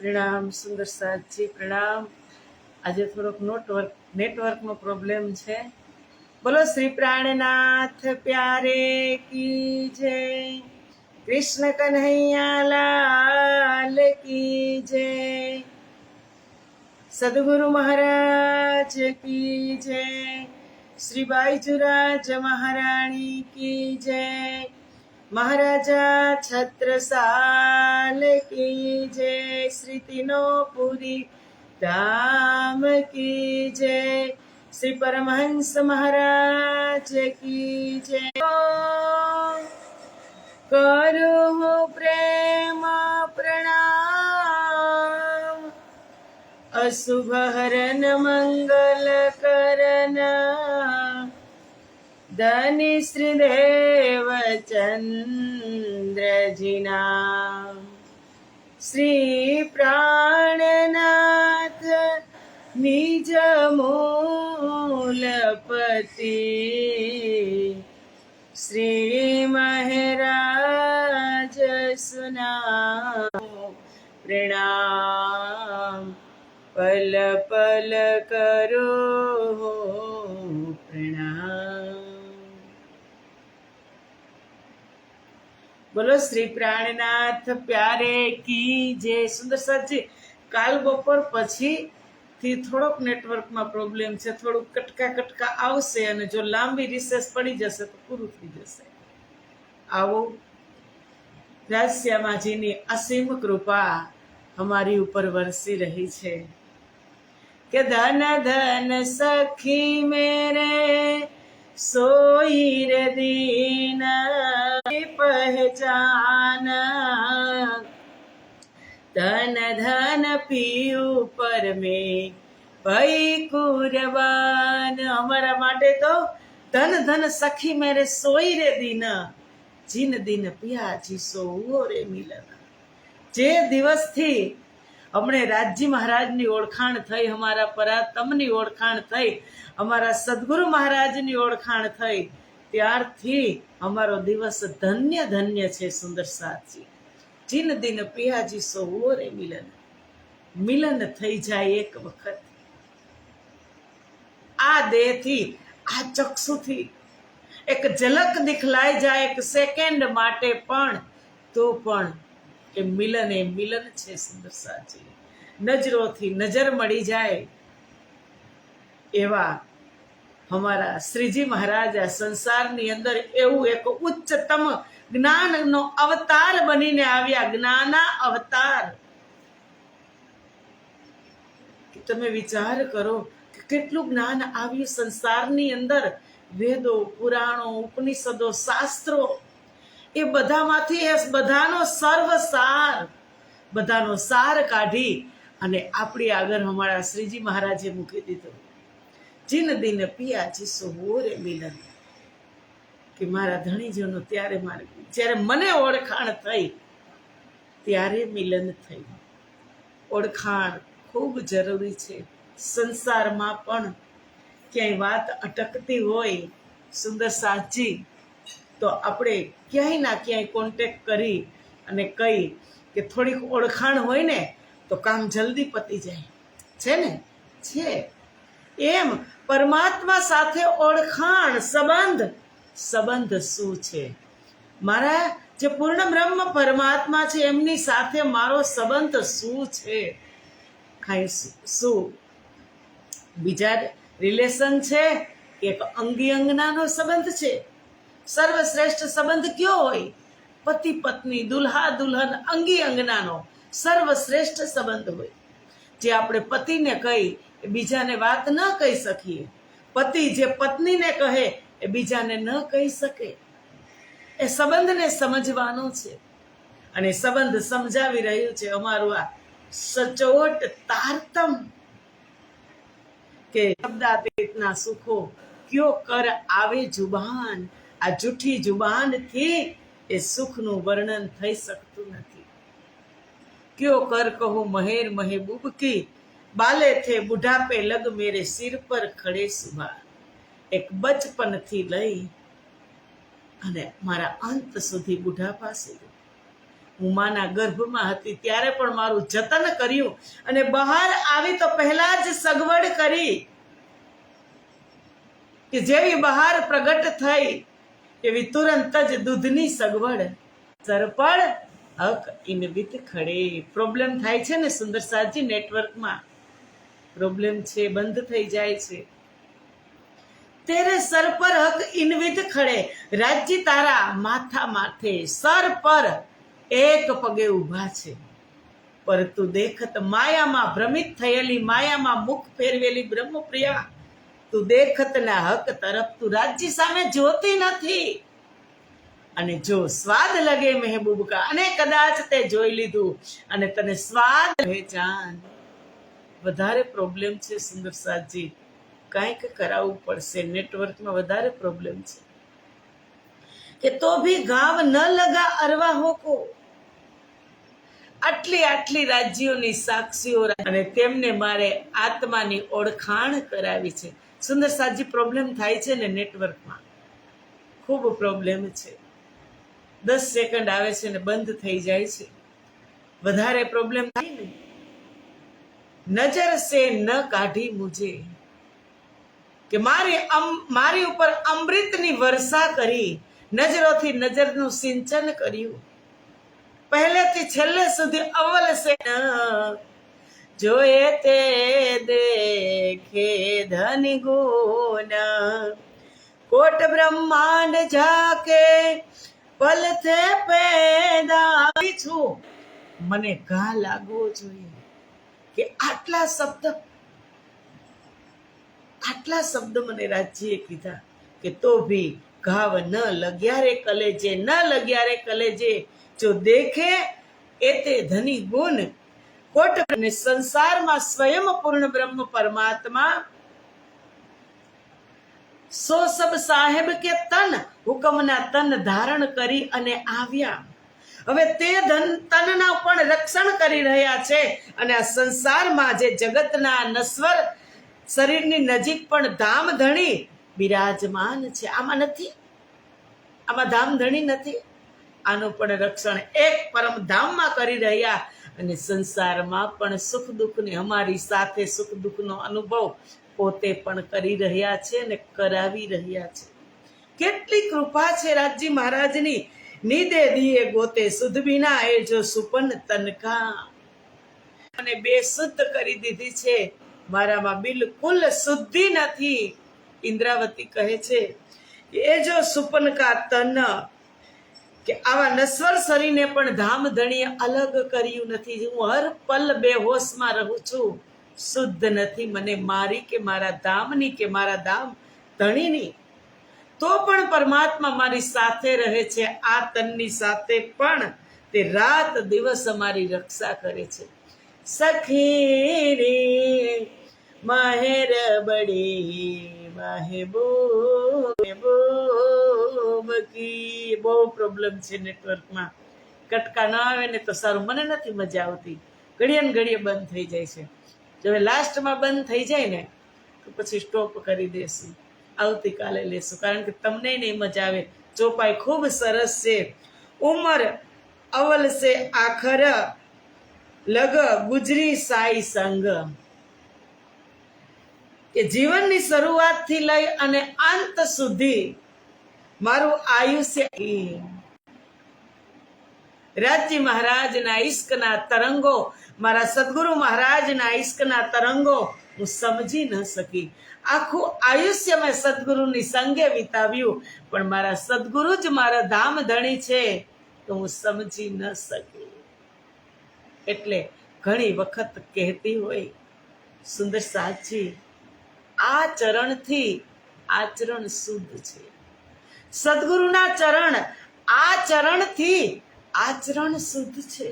प्रणाम सुंदर साथ जी प्रणाम। आज थोड़ोक नेटवर्क में प्रॉब्लम है। बोलो श्री प्राणनाथ प्यारे की जय। कृष्ण कन्हैया लाल की जय। सदगुरु महाराज की जय। श्री बाईजुराज महारानी की जय। महाराजा छत्रसाल की जय। श्री तीनों धाम की जय। श्री परमहंस महाराज की जय। करो प्रेम प्रणाम। अशुभ हरन मंगल करन। धनी श्रीदेव चंद्र जिना। श्री प्राणनाथ निज मूलपति। श्री महाराज सुना प्रणाम। पल पल करो प्रणाम। बोलो श्री प्राणनाथ प्यारे की जय। सुंदर साथ जी काल बपोर पछी थी थोड़ोक नेटवर्क में प्रॉब्लम है। थोड़ું कटका कटका आवशे અને જો લાંબી રિસેસ પડી જશે તો પૂરું થઈ જશે। આવો રાજશ્યામાજીની અસીમ કૃપા हमारी ऊपर वरसी रही है कि धन धन सखी मेरे सोई रे दीन पहचान। धन धन पीयू पर में भई कुर्बान। हमारा माटे तो धन धन सखी मेरे सोई रे दीन। जिन दिन पिया जी सोवो रे मिलन। जे दिवस थी हमने राजी महाराज नी ओळखाण थई। हमारा परातम नी ओळखाण थई। हमारा सदगुरु महाराज नी ओळखाण थई त्यारथी हमारो दिवस धन्य धन्य छे। सुंदर साथी जिन दिन पियाजी सोवो रे मिलन। मिलन थई जाय एक वखत आ देह थी आ चक्षु थी एक झलक दिखलाई जाए एक सेकेंड माटे पण तो पण કે મિલન એ મિલન છે। સુંદર સાચી નજરોથી નજર મળી જાય એવા हमारा श्रीजी महाराज आ संसारनी अंदर एवं एक उच्चतम ज्ञाननो अवतार बनीने आव्या। ज्ञाना अवतार तमे विचार करो कि केटलुं ज्ञान आव्युं संसारनी अंदर। वेदों पुराणों उपनिषदों शास्त्रों ए बधामांथी बधानो सर्वसार बधानो सार काढी अने आपणी आगर हमारा श्रीजी महाराजे मूकी दीधो। जिन दिन पियाजी सोवो रे मिलन कि मारा धणीजोनो त्यारे मारे ज्यारे मने ओळखाण थई त्यारे मिलन थई। ओळखाण खूब जरूरी छे। संसारमां पण क्यांय वात अटकती होय सुंदर साथजी तो આપણે ક્યાંય ના ક્યાંય કોન્ટેક્ટ કરી અને કહી કે થોડીક ઓળખાણ હોય ને તો કામ જલ્દી પતી જાય છે ને છે। એમ પરમાત્મા સાથે ઓળખાણ સંબંધ શું છે? મારા જે પૂર્ણ બ્રહ્મ પરમાત્મા છે એમની સાથે મારો સંબંધ શું છે? કાંઈ શું બીજા રિલેશન છે કે એક અંગી અંગનાનો સંબંધ છે? सर्वश्रेष्ठ संबंध क्यों होय? पति पत्नी दुल्हा दुल्हन अंगी अंगनानो सर्वश्रेष्ठ संबंध होय। जे आपणे पति ने कही बीजा ने बात न कही सकीए। पति जे पत्नी ने कहे ए बीजा ने न कही सके। ए संबंध ने समझवानो छे अने संबंध समजावी रह्युं छे अमारुं आ सचोट तारतम के शब्दातीतना सुखो क्यों कर आवे जुबान। आ जूठी जुबान थी ए सुख नु वर्णन थई सकतुं नथी। क्यों कर कहूं महेर महबूब की बाले थे बुढ़ापे लग मेरे सिर पर खड़े सुबह। एक बचपन थी लई अने मारा अंत सुधी बुढ़ापा सुधी હું માના ગર્ભમાં હતી ત્યારે પણ મારું જતન કર્યું, અને બહાર આવી તો પહેલા જ સગવડ કરી કે જેવી બહાર પ્રગટ થઈ એવી તુરંત જ દૂધની સગવડ. સરપળ હક ઇનવિત ખડે. પ્રોબ્લેમ થાય છે ને સુંદર સાજી, નેટવર્કમાં પ્રોબ્લેમ છે, બંધ થઈ જાય છે. તેરે સર પર હક ઇનવિત ખડે. રાજ્ય તારા માથા માથે, સર પર એક પગે ઊભા છે. પર તું દેખત માયામાં ભ્રમિત થયેલી, માયામાં મુખ ફેરવેલી બ્રહ્મપ્રિયા, તું દેખત ના હક તરફ તું રાજ્ય સામે જોતી નથી. અને જો સ્વાદ લગે મહેબૂબ કા, અને કદાચ તે જોઈ લીધું અને તને સ્વાદ પહેચાન. વધારે પ્રોબ્લેમ છે સુંદર સાજી, કંઈક કરાવવું પડશે. નેટવર્કમાં વધારે પ્રોબ્લેમ છે કે તો ભી ગાવ ન લગા અરવા હો કો. આટલી રાજ્યોની સાક્ષીઓ અને તેમને મારે આત્માની ઓળખાણ કરાવી છે. સુંદર સાજી પ્રોબ્લેમ થાય છે ને નેટવર્કમાં, ખૂબ પ્રોબ્લેમ છે. 10 સેકન્ડ આવે છે ને બંધ થઈ જાય છે. વધારે પ્રોબ્લેમ થાય ને. નજર સે ન કાઢી મુજે, કે મારી ઉપર અમૃતની વર્ષા કરી, નજરોથી નજરનું સિંચન કર્યું. પહેલેથી છેલ્લે સુધી અવ્વલ સે જોયે તે દેખે ધની ગુણ, કોટ બ્રહ્માંડ જાકે પલ થે પેદા છું. મને ઘા લાગવો જોઈએ કે આટલા શબ્દ મને રાજ્યએ કીધા કે તો ભી ઘાવ ન લગ્યા રે કલેજે, ન લગ્યા રે કલેજે, જો દેખે એતે ધની ગુણ. કોટ અને સંસારમાં સ્વયં પૂર્ણ બ્રહ્મ પરમાત્મા સો સબ સાહેબ કે તન, હુકમના તન ધારણ કરી અને આવ્યા. હવે તે તનના પણ રક્ષણ કરી રહ્યા છે. અને આ સંસારમાં જે જગતના નશ્વર શરીરની નજીક પણ ધામધણી બિરાજમાન છે. આમાં નથી, આમાં ધામધણી નથી. આનું પણ રક્ષણ એક પરમ ધામમાં કરી રહ્યા. અને સંસારમાં પણ સુખ દુઃખની અમારી સાથે સુખ દુઃખનો અનુભવ પોતે પણ કરી રહ્યા છે અને કરાવી રહ્યા છે. કેટલી કૃપા છે રાજજી મહારાજની. નીદે દિયે ગોતે સુધ બિના એ જો સુપન તનકા. મને બેશુદ્ધ કરી દીધી છે, મારામાં બિલકુલ શુદ્ધિ નથી. ઇન્દ્રાવતી કહે છે એ જો સુપન કા તન, કે આવા નશ્વર શરીરને પણ ધામધણીએ અલગ કર્યું નથી. હું હર પલ બેહોશમાં રહું છું, શુદ્ધ નથી. મને મારી કે મારા ધામની કે મારા ધામ ધણીની, તો પણ પરમાત્મા મારી સાથે રહે છે. આ તનની સાથે પણ તે રાત દિવસ અમારી રક્ષા કરે છે. સખી રે માહેર બડી મહેબૂબ કી. બહુ પ્રોબ્લેમ છે નેટવર્કમાં. કટકા ના આવે ને તો સારું, મને નથી મજા આવતી. ઘડીએ ને ઘડીએ બંધ થઈ જાય છે. જો લાસ્ટમાં બંધ થઈ જાય ને તો પછી સ્ટોપ કરી દેશું, આવતીકાલે લેશું. કારણ કે તમને નહીં મજા આવે. ચોપાઈ ખૂબ સરસ છે. ઉમર અવલ સે આખર લગ ગુજરી સાઈ સંગ, કે જીવનની શરૂઆતથી લઈ અને અંત સુધી મારું આયુષ્ય. રાજજી મહારાજના ઈશ્કના તરંગો, મારા સદગુરુ મહારાજના ઈશ્કના તરંગો હું સમજી ન શકી. આખું આયુષ્ય મેં સદગુરુની સંગે વિતાવ્યું, પણ મારા સદગુરુ જ મારા ધામ ધણી છે તો હું સમજી ન શકી. એટલે ઘણી વખત કહેતી હોય સુંદર સાચી, આ ચરણથી આચરણ શુદ્ધ છે. સદગુરુના ચરણ, આ ચરણથી આચરણ શુદ્ધ છે.